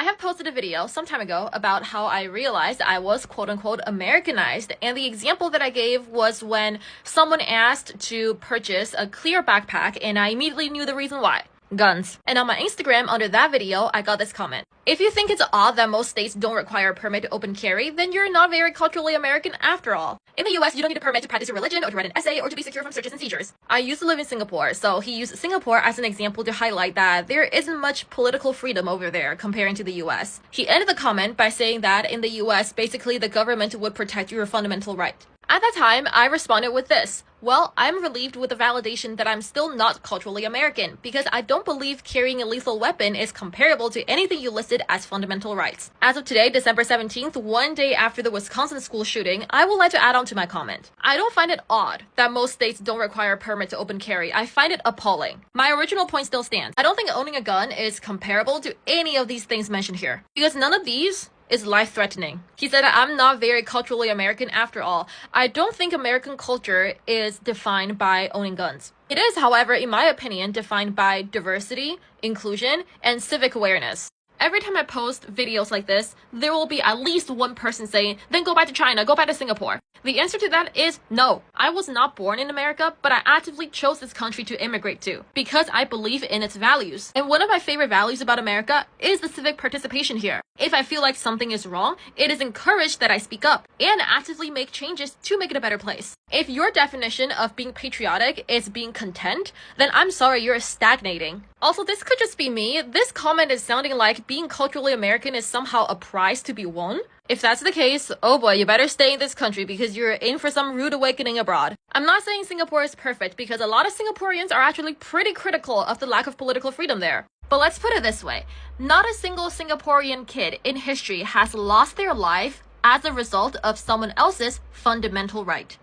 I have posted a video some time ago about how I realized I was quote-unquote Americanized, and the example that I gave was when someone asked to purchase a clear backpack and I immediately knew the reason why. Guns. And on my Instagram under that video, I got this comment. If you think it's odd that most states don't require a permit to open carry, then you're not very culturally American after all. In the US, you don't need a permit to practice your religion or to write an essay or to be secure from searches and seizures. I used to live in Singapore, so he used Singapore as an example to highlight that there isn't much political freedom over there comparing to the US. He ended the comment by saying that in the US, basically the government would protect your fundamental right. At that time, I responded with this. Well, I'm relieved with the validation that I'm still not culturally American, because I don't believe carrying a lethal weapon is comparable to anything you listed as fundamental rights. As of today, December 17th, one day after the Wisconsin school shooting, I would like to add on to my comment. I don't find it odd that most states don't require a permit to open carry. I find it appalling. My original point still stands. I don't think owning a gun is comparable to any of these things mentioned here, because none of these is life-threatening. He said, I'm not very culturally American after all. I don't think American culture is defined by owning guns. It is, however, in my opinion, defined by diversity, inclusion, and civic awareness. Every time I post videos like this, there will be at least one person saying, then go back to China, go back to Singapore. The answer to that is no. I was not born in America, but I actively chose this country to immigrate to because I believe in its values. And one of my favorite values about America is the civic participation here. If I feel like something is wrong, it is encouraged that I speak up and actively make changes to make it a better place. If your definition of being patriotic is being content, then I'm sorry, you're stagnating. Also, this could just be me. This comment is sounding like being culturally American is somehow a prize to be won. If that's the case, oh boy, you better stay in this country because you're in for some rude awakening abroad. I'm not saying Singapore is perfect because a lot of Singaporeans are actually pretty critical of the lack of political freedom there. But let's put it this way. Not a single Singaporean kid in history has lost their life as a result of someone else's fundamental right.